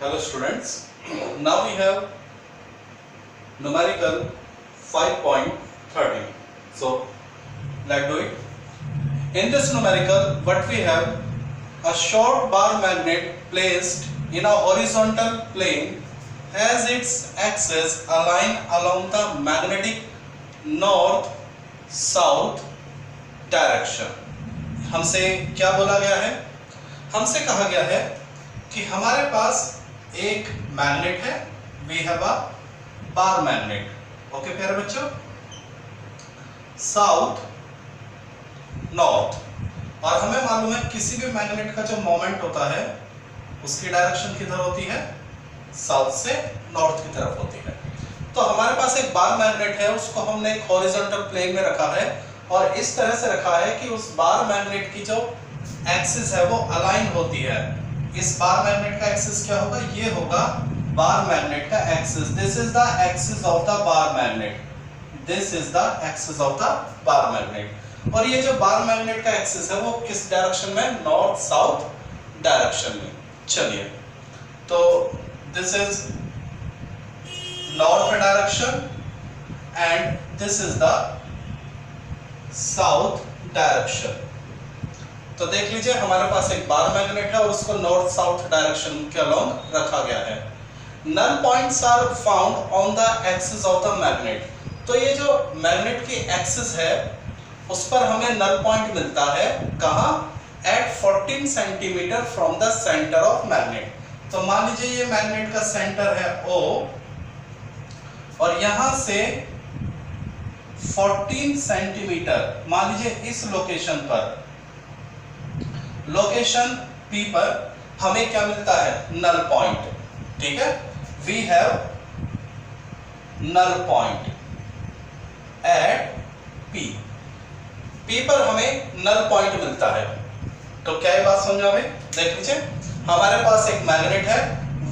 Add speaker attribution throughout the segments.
Speaker 1: Hello students, now we have numerical 5.13. So let's do it. In this numerical, what we have, a short bar magnet placed in a horizontal plane has its axis aligned along the magnetic north-south direction. हमसे क्या बोला गया है? हमसे कहा गया है कि हमारे पास एक मैग्नेट है, we have a bar magnet. Okay प्यारे बच्चों, साउथ नॉर्थ, और हमें मालूम है किसी भी मैग्नेट का जो मोमेंट होता है उसकी डायरेक्शन किधर होती है? साउथ से नॉर्थ की तरफ होती है. तो हमारे पास एक बार मैग्नेट है, उसको हमने एक हॉरिजॉन्टल प्लेन में रखा है और इस तरह से रखा है कि उस बार मैग्नेट की जो एक्सिस है वो अलाइन होती है. इस बार मैग्नेट का एक्सिस क्या होगा? ये होगा बार मैग्नेट का axis. This is the axis of the bar magnet. This is the axis of the bar magnet. और ये जो बार मैग्नेट का एक्सिस है वो किस डायरेक्शन में? नॉर्थ साउथ डायरेक्शन में. चलिए, तो this is north direction and this is the south direction. तो देख लीजिए, हमारे पास एक बार मैग्नेट है और उसको नॉर्थ साउथ डायरेक्शन के अलोंग रखा गया है. Null points are found on the axis of the magnet. तो ये जो मैग्नेट की एक्सिस है उस पर हमें नल पॉइंट मिलता है. कहाँ? At 14 centimetre from the centre of magnet. तो मान लीजिए ये मैग्नेट का सेंटर है O और यहां से 14 सेंटीमीटर, मान लीजिए इस लोकेशन पर, लोकेशन P पर हमें क्या मिलता है? Null point. ठीक है, we have null point at P. P पर हमें नल पॉइंट मिलता है. तो क्या ये बात समझ में? देख लीजिए, हमारे पास एक मैग्नेट है,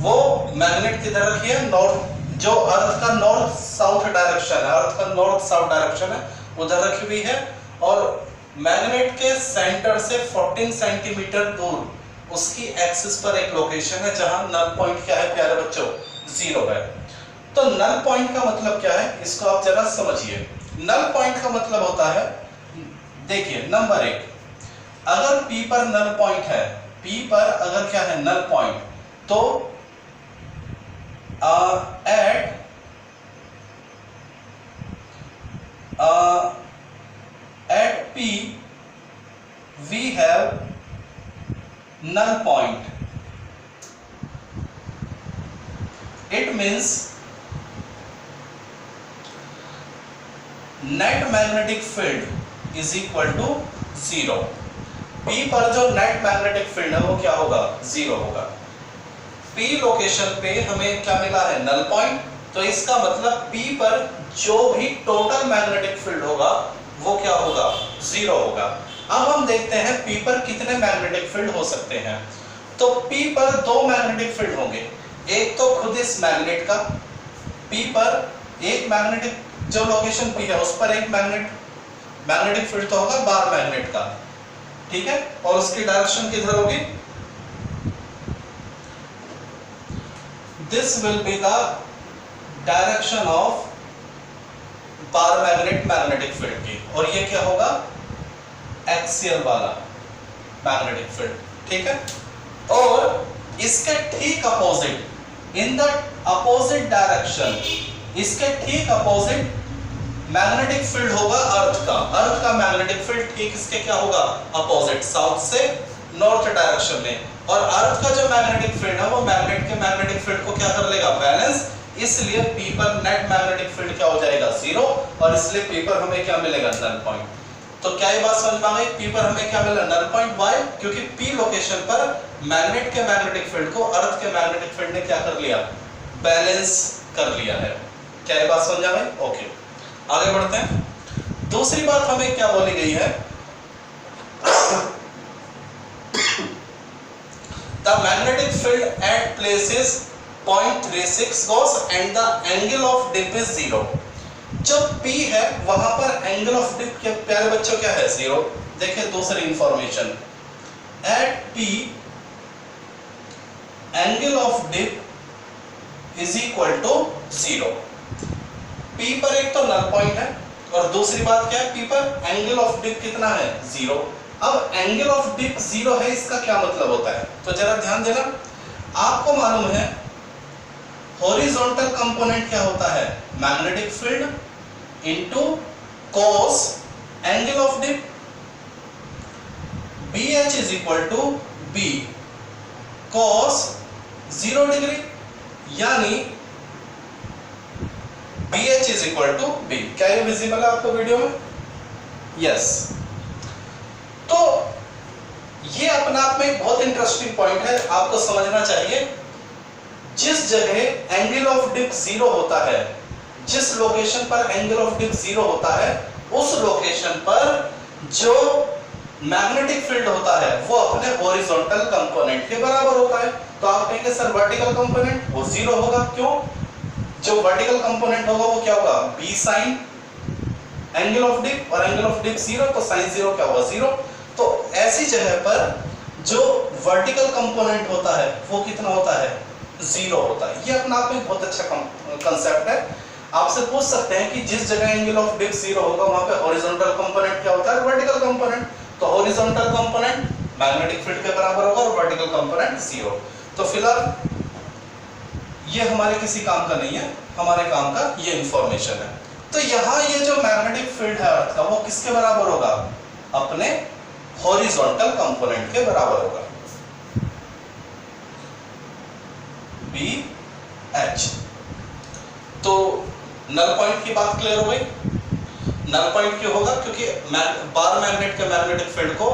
Speaker 1: वो मैग्नेट किधर रखी है? नॉर्थ, जो अर्थ का नॉर्थ साउथ डायरेक्शन है, अर्थ का नॉर्थ साउथ डायरेक्शन है उधर रखी हुई है. और मैग्नेट के सेंटर से 14 सेंटीमीटर दूर उसकी एक्सिस पर एक लोकेशन है जहां नल पॉइंट क्या है प्यारे बच्चों? 0 है. तो नल पॉइंट का मतलब क्या है, इसको आप जरा समझिए. नल पॉइंट का मतलब होता है, देखिए, नंबर 1, अगर P पर नल पॉइंट है, P पर अगर क्या है? नल पॉइंट, तो at P we have null point. It means net magnetic field is equal to 0. P पर जो नेट मैग्नेटिक फील्ड है वो क्या होगा? 0 होगा. P लोकेशन पे हमें क्या मिला है? Null point. तो इसका मतलब P पर जो भी टोटल मैग्नेटिक फील्ड होगा वो क्या होगा? 0 होगा. अब हम देखते हैं P पर कितने मैग्नेटिक फील्ड हो सकते हैं. तो P पर 2 मैग्नेटिक फील्ड होंगे. एक तो खुद इस मैग्नेट का, P पर एक मैग्नेटिक, जो लोकेशन P है उस पर एक मैग्नेटिक फील्ड तो होगा बार मैग्नेट का. ठीक है, और उसकी डायरेक्शन किधर होगी? This will be the direction of bar magnet magnetic field की, और ये क्या होगा? एक्सियल वाला मैग्नेटिक फील्ड. ठीक है, और इसके ठीक opposite, in the opposite direction, इसके ठीक अपोजिट मैग्नेटिक फील्ड होगा अर्थ का. अर्थ का मैग्नेटिक फील्ड ठीक इसके क्या होगा? अपोजिट, साउथ से नॉर्थ डायरेक्शन में. और अर्थ का जो मैग्नेटिक फील्ड है वो मैग्नेट के मैग्नेटिक फील्ड को क्या कर लेगा? बैलेंस. इसलिए P पर नेट मैग्नेटिक फील्ड क्या हो जाएगा? 0. और इसलिए P पर हमें क्या मिलेगा? Null point. तो क्या ये बात समझ में आ गई? P पर हमें क्या मिला? Null point. व्हाई? क्योंकि P लोकेशन पर मैग्नेट के मैग्नेटिक फील्ड को अर्थ के मैग्नेटिक फील्ड ने क्या कर लिया? बैलेंस कर लिया है. क्या ये बात समझ आ गई? ओके, आगे बढ़ते हैं. दूसरी बात हमें क्या बोली गई है? The magnetic field at places 0.36 gauss and the angle of dip is 0. जब P है वहां पर एंगल ऑफ डिप के प्यारे बच्चों क्या है? 0. देखिए दूसरी information, at P angle of dip is equal to 0। P पर एक तो नल पॉइंट है और दूसरी बात क्या है, P पर एंगल ऑफ डिप कितना है, 0। अब एंगल ऑफ डिप 0 है, इसका क्या मतलब होता है, तो जरा ध्यान देना। आपको मालूम है हॉरिजॉन्टल कंपोनेंट क्या होता है, magnetic field into cos angle of dip. BH is equal to B cos 0 डिग्री, यानी BH is equal to B। क्या ये विजिबल है आपको वीडियो में? यस। तो ये अपने आप में एक बहुत इंटरेस्टिंग पॉइंट है, आपको समझना चाहिए। जिस जगह एंगल ऑफ डिप 0 होता है, जिस लोकेशन पर एंगल ऑफ डिप 0 होता है, उस लोकेशन पर जो मैग्नेटिक फील्ड होता है वो अपने हॉरिजॉन्टल कंपोनेंट के बराबर होता है। तो आप कहेंगे सर वर्टिकल कंपोनेंट वो 0 होगा, क्यों? जो वर्टिकल कंपोनेंट होगा वो क्या होगा, B sin angle of dip, और एंगल ऑफ डिप 0 तो sin 0 क्या होगा, 0। तो ऐसी जगह पर जो वर्टिकल कंपोनेंट होता है वो कितना होता है, 0 होता है। ये अपने आप में बहुत अच्छा कंसेप्ट है। आपसे पूछ सकते हैं कि जिस जगह एंगल ऑफ डिप 0 होगा वहां पे हॉरिजॉन्टल कंपोनेंट क्या होता है, वर्टिकल कंपोनेंट। तो हॉरिजॉन्टल कंपोनेंट मैग्नेटिक फील्ड के बराबर होगा और वर्टिकल कंपोनेंट 0। तो फिलहाल ये हमारे किसी काम का नहीं है, हमारे काम का ये इंफॉर्मेशन है। तो यहाँ ये जो मैग्नेटिक फील्ड है अर्थ का वो किसके बराबर होगा, अपने हॉरिजॉन्टल कंपोनेंट के बराबर होगा, BH। तो नल पॉइंट की बात क्लियर हो गई। नल पॉइंट क्यों होगा, क्योंकि बार मैग्नेट के मैग्नेटिक फील्ड को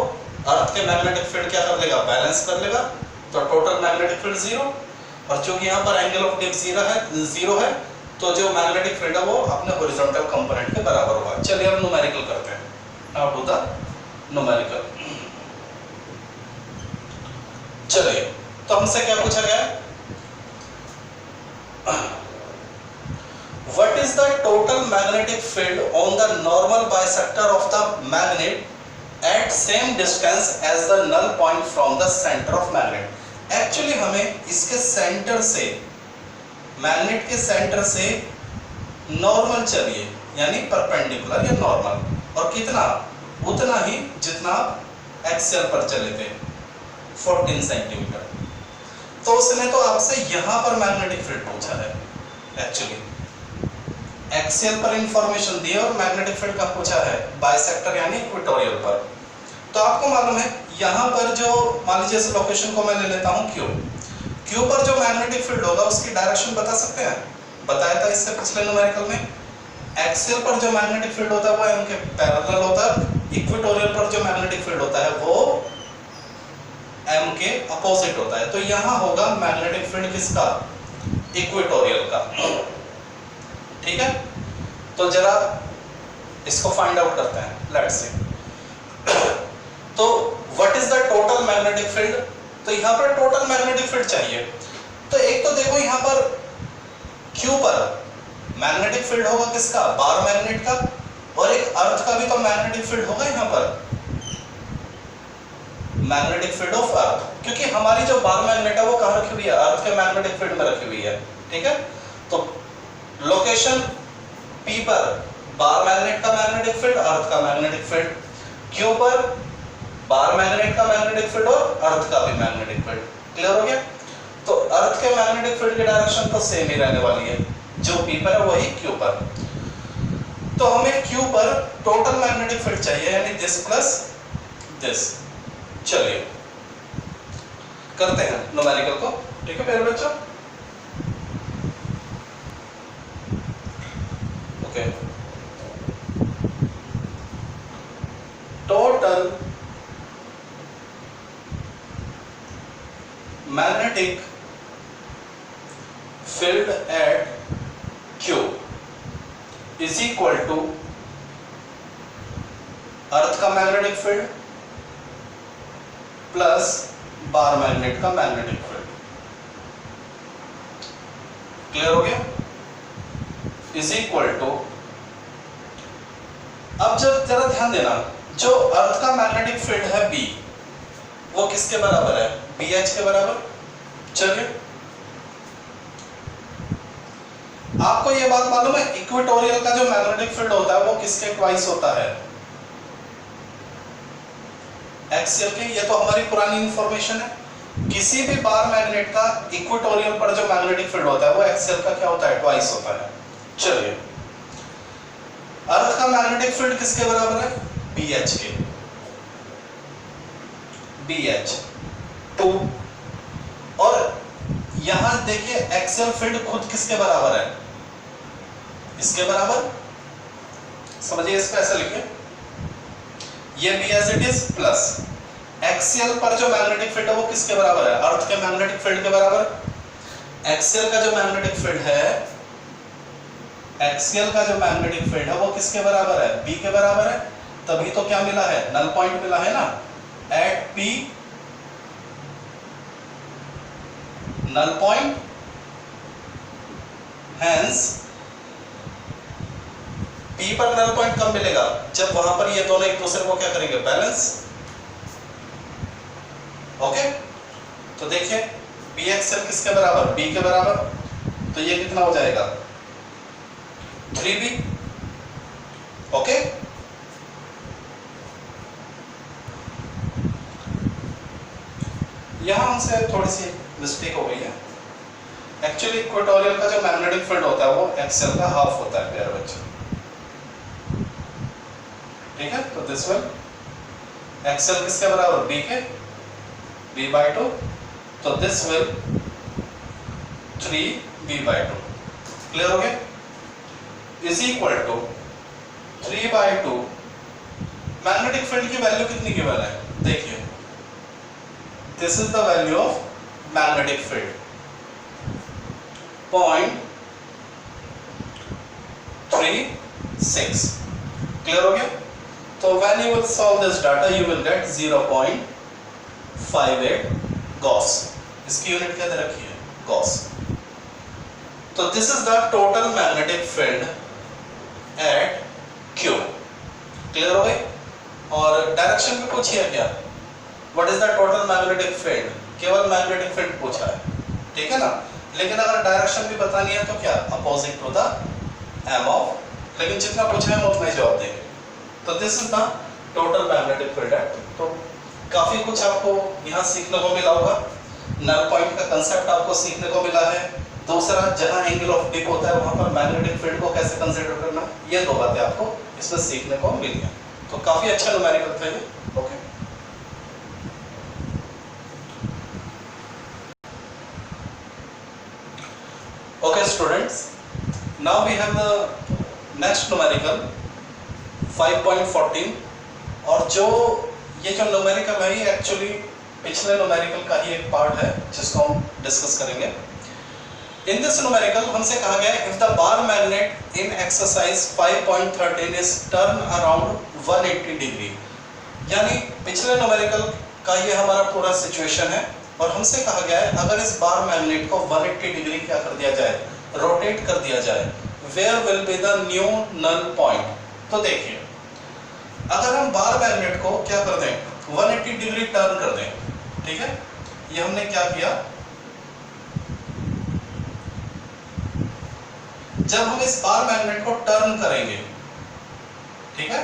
Speaker 1: अर्थ के मैग्नेटिक फील्ड क्या कर लेगा, बैलेंस कर लेगा। तो टोटल मैग्नेटिक फील्ड 0, और चूंकि यहाँ पर एंगल ऑफ डिप 0 है तो जो मैग्नेटिक फील्ड है वो अपने हॉरिजॉन्टल कंपोनेंट के बराबर होगा। चलिए अब न्यूमेरिकल करते हैं। Now do the numerical. चलिए, तो हमसे क्या पूछा गया है, what is the total magnetic field on the normal bisector of the magnet at same distance as the null point from the center of magnet। Actually हमें इसके सेंटर से, मैग्नेट के सेंटर से नॉर्मल चलिए, यानी परपेंडिकुलर या normal, और कितना, उतना ही जितना आप एक्सियल पर चले थे, 14 सेंटीमीटर। तो उसने तो आपसे यहां पर मैग्नेटिक फील्ड पूछा है, एक्चुअली एक्सियल पर इंफॉर्मेशन दी है और मैग्नेटिक फील्ड का पूछा है बाइसेक्टर यानी इक्वेटोरियल पर। तो आपको मालूम है यहाँ पर जो, मान लीजिए इस लोकेशन को मैं ले लेता हूँ Q पर जो मैग्नेटिक फील्ड होगा उसकी डायरेक्शन बता सकते हैं, बताया था इससे पिछले न्यूमेरिकल में। एक्सियल पर जो मैग्नेटिक फील्ड होता है वो M के पैरेलल होता है, इक्वेटोरियल पर जो मैग्नेटिक फील्ड होता है वो M के अपोजिट होता है। तो यहाँ होगा मैग्नेटिक फील्ड किसका, इक्वेटोरियल का, ठीक है। तो जरा इसको फाइंड आउट करते हैं, लेट्स सी। तो what is the total magnetic field, तो यहाँ पर टोटल मैग्नेटिक फील्ड चाहिए। तो एक तो देखो यहाँ पर Q पर मैग्नेटिक फील्ड होगा किसका, बार मैग्नेट का, और एक अर्थ का भी तो मैग्नेटिक फील्ड होगा यहाँ पर, मैग्नेटिक फील्ड ऑफ अर्थ, क्योंकि हमारी जो बार मैग्नेट है वो कहाँ रखी हुई है, अर्थ के मैग्नेटिक फील्ड में रखी हुई है, ठीक है। तो लोकेशन P पर बार मैग्नेट का मैग्नेटिक फील्ड, अर्थ का मैग्नेटिक फील्ड, Q पर बार मैग्नेट का मैग्नेटिक फील्ड और अर्थ का भी मैग्नेटिक फील्ड। क्लियर हो गया। तो अर्थ के मैग्नेटिक फील्ड की डायरेक्शन तो सेम ही रहने वाली है, जो P पर है वही Q पर। तो हमें Q पर टोटल मैग्नेटिक फील्ड चाहिए, यानी दिस प्लस दिस। चलिए करते हैं न्यूमेरिकल को, ठीक है मेरे बच्चों। Okay, total magnetic field at Q is equal to earth का magnetic field plus bar magnet का मैग्नेटिक फील्ड। क्लियर हो गया। इज इक्वल टू, अब जब जरा ध्यान देना, जो अर्थ का मैग्नेटिक फील्ड है B, वो किसके बराबर है, BH के बराबर। चलिए, आपको ये बात मालूम है इक्वेटोरियल का जो मैग्नेटिक फील्ड होता है वो किसके ट्वाइस होता है? एक्सियल के। ये तो हमारी पुरानी इंफॉर्मेशन है। किसी भी बार मैग्नेट का इक्वेटोरियल पर जो मैग्नेटिक फील्ड होता है वो एक्सियल का क्या होता है? ट्वाइस होता है। चलिए, अर्थ का मैग्नेटिक फील्ड किसके बराबर है? BH के, BH 2। और यहां देखिए एक्सियल फील्ड खुद किसके बराबर है? इसके बराबर। समझिए, इसको ऐसे लिखिए, ये भी as it is plus axial पर जो मैग्नेटिक फील्ड है वो किसके बराबर है? अर्थ के मैग्नेटिक फील्ड के बराबर। एक्सियल का जो मैग्नेटिक फील्ड है, एक्सियल का जो मैग्नेटिक फील्ड है वो किसके बराबर है? B के बराबर है। तभी तो क्या मिला है? नल पॉइंट मिला है ना, at P null point, hence P पर नल पॉइंट कब मिलेगा? जब वहां पर ये दोनों एक दूसरे को क्या करेंगे? बैलेंस। ओके, तो देखिए B एक्सियल किसके बराबर? B के बराबर। तो ये कितना हो जाएगा? 3B। ओके, यहां हमसे थोड़ी सी मिस्टेक हो गई है। एक्चुअली इक्वेटोरियल का जो मैग्नेटिक फील्ड होता है वो एक्सियल का हाफ होता है प्यारे बच्चों। ठीक है, तो दिस विल एक्सियल किसके बराबर? B के, B/2। तो दिस विल 3B/2। क्लियर हो गया? Is equal to 3/2। Magnetic field की वैल्यू कितनी गिवन है? देखिए, this is the value of magnetic field 0.36। Clear हो गया? तो when you will solve this data you will get 0.58 Gauss. इसकी यूनिट क्या दे रखी है? गॉस। तो this is the total magnetic field at Q। Clear हो गई? और डायरेक्शन भी पूछी है क्या? What is the total magnetic field? केवल मैग्नेटिक फील्ड पूछा है, ठीक है ना। लेकिन अगर डायरेक्शन भी बतानी है तो क्या? Opposite to the m of, लेकिन जितना पूछा है उतना ही जवाब देंगे। तो this is the total magnetic field at. तो काफी कुछ आपको यहाँ सीखने को मिला होगा। नल पॉइंट का कंसेप्ट आपको सीखने को मिला है। दूसरा, जहां एंगल ऑफ डिप होता है वहां पर मैग्नेटिक फील्ड को कैसे कंसीडर करना, ये दो बातें आपको इसमें सीखने को मिली हैं। तो काफी अच्छा न्यूमेरिकल था ये। Okay, okay students, now we have the next numerical 5.14। और जो ये जो न्यूमेरिकल है ये एक्चुअली पिछले न्यूमेरिकल का ही एक पार्ट है जिसको हम डिस्कस करेंगे। In this numerical हमसे कहा गया if the bar magnet in exercise 5.13 is turn around 180 degree, यानी पिछले numerical का ये हमारा पूरा सिचुएशन है और हमसे कहा गया है अगर इस बार मैग्नेट को 180 डिग्री क्या कर दिया जाए? रोटेट कर दिया जाए। Where will be the new null point? तो देखिए, अगर हम बार मैग्नेट को क्या कर दें? 180 डिग्री टर्न कर दें, ठीक है। ये हमने क्या किया? जब हम इस बार मैग्नेट को टर्न करेंगे, ठीक है,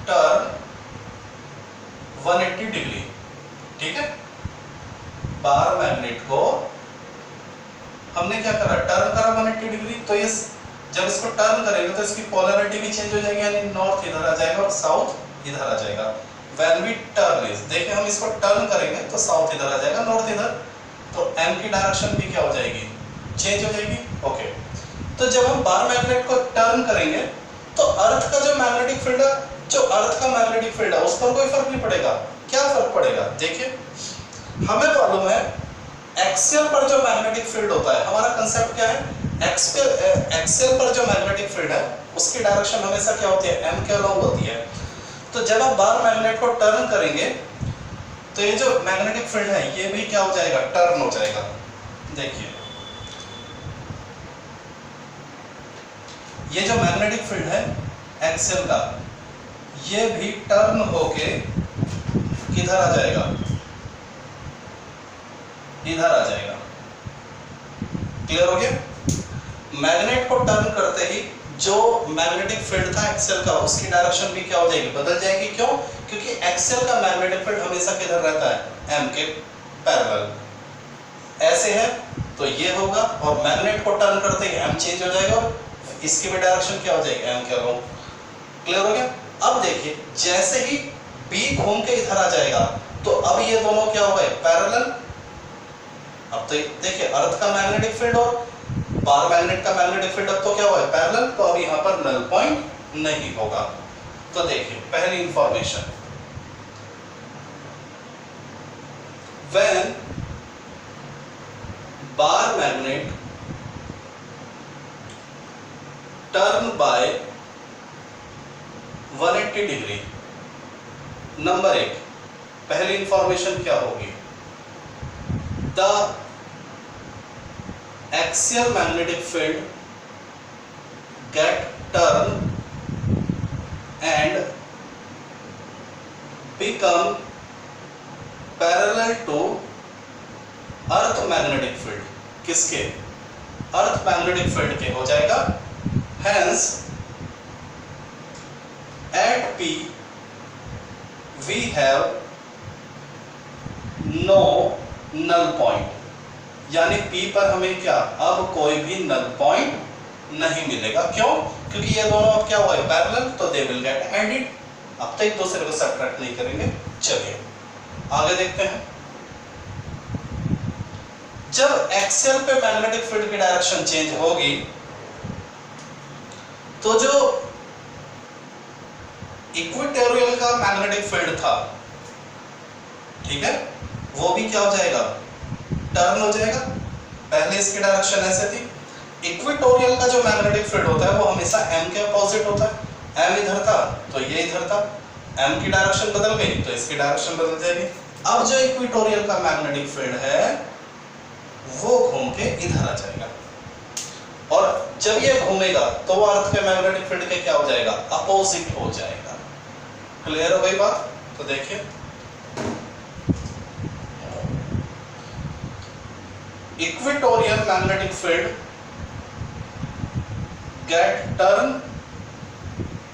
Speaker 1: टर्न 180 डिग्री, ठीक है। बार मैग्नेट को हमने क्या करा? टर्न करा 180 डिग्री। तो इस जब इसको टर्न करेंगे तो इसकी पोलैरिटी भी चेंज हो जाएगी, यानी नॉर्थ इधर आ जाएगा और साउथ इधर आ जाएगा। When we turn this, देखिए हम इसको टर्न करेंगे तो साउथ इधर आ जाएगा, नॉर्थ इधर, तो m की डायरेक्शन भी क्या हो जाएगी? चेंज हो जाएगी। ओके, तो जब हम बार मैग्नेट को टर्न करेंगे तो अर्थ का जो मैग्नेटिक फील्ड है, जो अर्थ का मैग्नेटिक फील्ड है उस पर कोई फर्क नहीं पड़ेगा। क्या फर्क पड़ेगा? देखिए, हमें मालूम है एक्सियल पर जो मैग्नेटिक फील्ड होता है, हमारा कंसेप्ट क्या है? एक्सियल पर जो मैग्नेटिक फील्ड है उसकी डायरेक्शन हमेशा क्या होती है? m के अलोंग होती है। तो जब आप बार मैग्नेट को टर्न करेंगे तो ये जो मैग्नेटिक फील्ड है ये भी क्या हो जाएगा? टर्न हो जाएगा। देखिए, ये जो मैग्नेटिक फील्ड है एक्सियल का, ये भी टर्न होके किधर आ जाएगा? इधर आ जाएगा। क्लियर हो गया? मैग्नेट को टर्न करते ही जो मैग्नेटिक फील्ड था एक्सियल का, उसकी डायरेक्शन भी क्या हो जाएगी, बदल जाएगी। क्यों? क्योंकि एक्सियल का मैग्नेटिक फील्ड हमेशा किधर रहता है, एम के पैरेलल। ऐसे है तो ये होगा, और मैग्नेट को टर्न करते ही एम चेंज हो जाएगा, इसकी भी डायरेक्शन क्या हो जाएगी, एम के अलोंग। क्लियर हो गया? अब देखिए जैसे ही बी घूम के इधर आ जाएगा तो अब ये दोनों क्या हो गए, पैरेलल। अब तो देखिए अर्थ का मैग्नेटिक फील्ड और बार मैग्नेट का मैग्नेटिक फील्ड अब तो क्या हुआ है, पैरेलल। तो अब यहां पर नल पॉइंट नहीं होगा। तो देखिए पहली information, when bar magnet turn by 180 degree, number 1 पहली इंफॉर्मेशन क्या होगी, the axial magnetic field get turn and become parallel to earth magnetic field। किसके, earth magnetic field के हो जाएगा। hence at P we have no null point, यानी P पर हमें क्या, अब कोई भी नल पॉइंट नहीं मिलेगा। क्यों? क्योंकि ये दोनों अब क्या हुआ है, पैरेलल, तो दे विल गेट एंडेड। अब तक एक दूसरे को सब्ट्रैक्ट नहीं करेंगे। चलिए आगे देखते हैं। जब एक्सियल पे मैग्नेटिक फील्ड की डायरेक्शन चेंज होगी तो जो इक्वेटोरियल का मैग्नेटिक फील्ड था, ठीक है, वो भी क्या हो जाएगा, टर्न हो जाएगा। पहले इसकी डायरेक्शन ऐसे थी। इक्वेटोरियल का जो मैग्नेटिक फील्ड होता है वो हमेशा एम के अपोजिट होता है। एम इधर था तो ये इधर था, एम की डायरेक्शन बदल गई तो इसकी डायरेक्शन बदल जाएगी। अब जो इक्वेटोरियल का मैग्नेटिक फील्ड है वो घूम के इधर आ जाएगा, और जब ये घूमेगा तो वो अर्थ के मैग्नेटिक फील्ड के क्या हो जाएगा, अपोजिट हो जाएगा। क्लियर हो गई बात? तो देखिए equatorial magnetic field get turn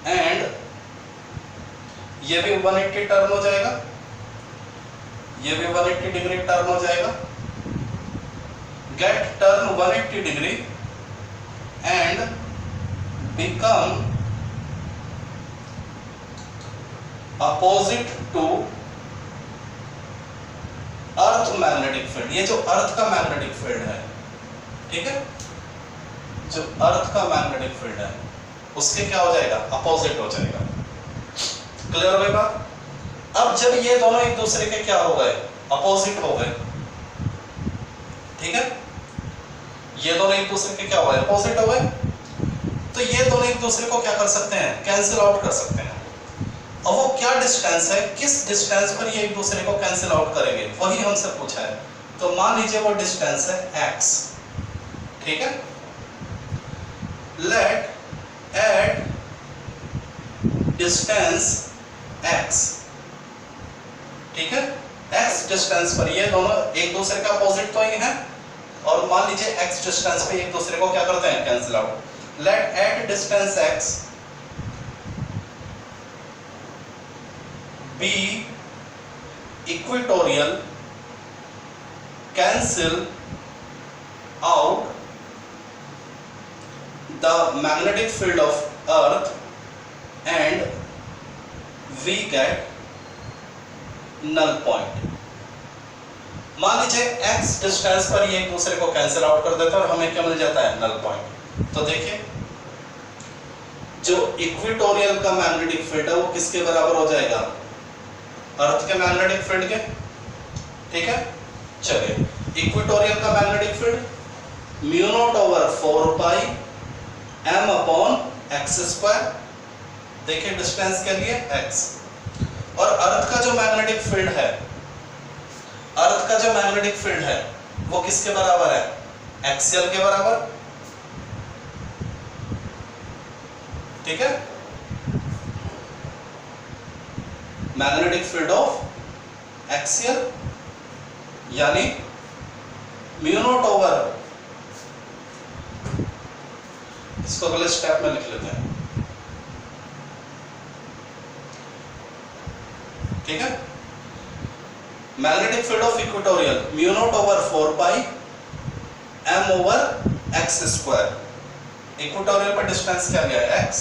Speaker 1: and ये भी 180 टर्न हो जाएगा, ये भी 180 डिग्री टर्न हो जाएगा। Get turn 180 degree and become opposite to earth magnetic field. ये जो अर्थ का मैग्नेटिक फील्ड है, ठीक है, जो अर्थ का मैग्नेटिक फील्ड है उसके क्या हो जाएगा, अपोजिट हो जाएगा। क्लियर हो गई बात? अब जब ये दोनों एक दूसरे के क्या हो गए, अपोजिट हो गए, ठीक है, ये दोनों एक दूसरे के क्या हो गए, अपोजिट हो गए, तो ये दोनों एक दूसरे को क्या कर सकते हैं, कैंसिल आउट कर सकते हैं। और वो क्या डिस्टेंस है, किस डिस्टेंस पर ये एक दूसरे को कैंसिल आउट करेंगे, वही हमसे पूछा है। तो मान लीजिए वो डिस्टेंस है x, ठीक है। लेट एट डिस्टेंस x, ठीक है, x डिस्टेंस पर ये दोनों एक दूसरे का अपोजिट तो ही है, और मान लीजिए x डिस्टेंस पे एक दूसरे को क्या करते हैं, cancel out. Let at distance x be equatorial cancel out the magnetic field of earth and we get null point। मान लीजिए x डिस्टेंस पर ये एक दूसरे को कैंसिल आउट कर देता है और हमें क्या मिल जाता है, नल पॉइंट। तो देखिए जो इक्वेटोरियल का मैग्नेटिक फील्ड है वो किसके बराबर हो जाएगा, अर्थ के मैग्नेटिक फील्ड के, ठीक है। चलिए इक्वेटोरियल का magnetic field mu naught over 4 पाई m अपॉन x स्क्वायर, देखिए डिस्टेंस के लिए x, और अर्थ का जो मैग्नेटिक फील्ड है, अर्थ का जो मैग्नेटिक फील्ड है वो किसके बराबर है, एक्सियल के बराबर, ठीक है। मैग्नेटिक फील्ड ऑफ एक्सियल यानी म्यू नॉट ओवर, इसको अगले स्टेप में लिख लेते हैं, ठीक है। Magnetic field of equatorial mu naught over 4 pi m over x square. Equatorial पर डिस्टेंस क्या गया है x,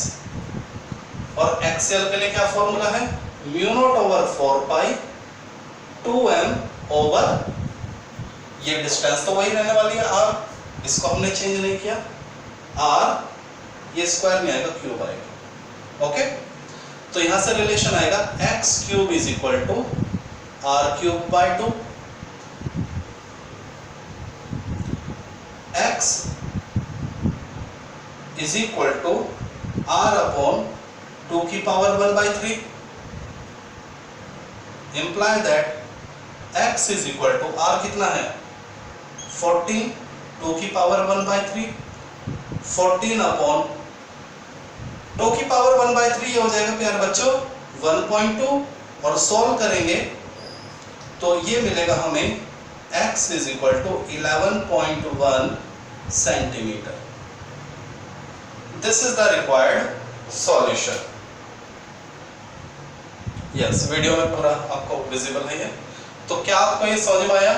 Speaker 1: और एक्सियल के लिए क्या फॉर्मूला है, म्यू नॉट ओवर 4 पाई 2m ओवर, ये डिस्टेंस तो वही रहने वाली है r, इसको हमने चेंज नहीं किया, r ये स्क्वायर में आएगा क्यूब आएगा, ओके। तो यहां से रिलेशन आएगा x cube is equal to r cube by 2, x is equal to r upon 2 की power 1 by 3, imply that x is equal to r कितना है 14, 2 की पावर 1 बाय 3, 14 अपॉन 2 की पावर 1 बाय 3 ये हो जाएगा प्यारे बच्चों 1.2, और सॉल्व करेंगे तो ये मिलेगा हमें x is equal to 11.1 centimetre. This is the required solution. Yes, video में पूरा आपको विजिबल है ये। तो क्या आपको ये समझ में आया,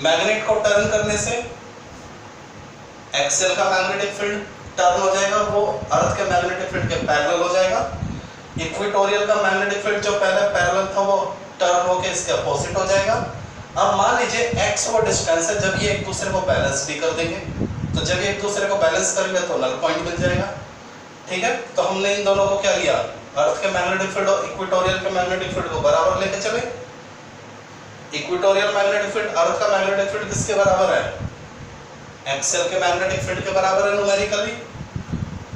Speaker 1: मैग्नेट को टर्न करने से एक्सियल का मैग्नेटिक फील्ड टर्न हो जाएगा, वो अर्थ के मैग्नेटिक फील्ड के पैरेलल हो जाएगा। इक्वेटोरियल का मैग्नेटिक फील्ड जो पहले पैरेलल था वो टर्न होके इसके अपोजिट हो जाएगा। अब मान लीजिए x वो डिस्टेंस है, जब ये एक दूसरे को बैलेंस भी कर देंगे, तो जब ये एक दूसरे को बैलेंस करेंगे तो नल पॉइंट मिल जाएगा, ठीक है। तो हमने इन दोनों को क्या लिया, अर्थ के मैग्नेटिक फील्ड और इक्वेटोरियल के मैग्नेटिक फील्ड को बराबर लेके चले। इक्वेटोरियल मैग्नेटिक फील्ड, अर्थ का मैग्नेटिक फील्ड किसके बराबर है, एक्सियल के मैग्नेटिक फील्ड के बराबर है न्यूमेरिकली,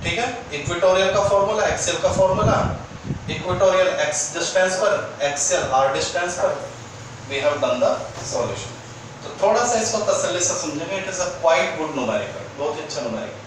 Speaker 1: ठीक है। इक्वेटोरियल का फॉर्मूला, एक्सियल का फॉर्मूला, इक्वेटोरियल x डिस्टेंस पर, एक्सियल r डिस्टेंस पर, we have done the solution. तो थोड़ा सा इसको तसल्ली से समझेंगे, it is a quite good numerical, बहुत अच्छा न्यूमेरिकल।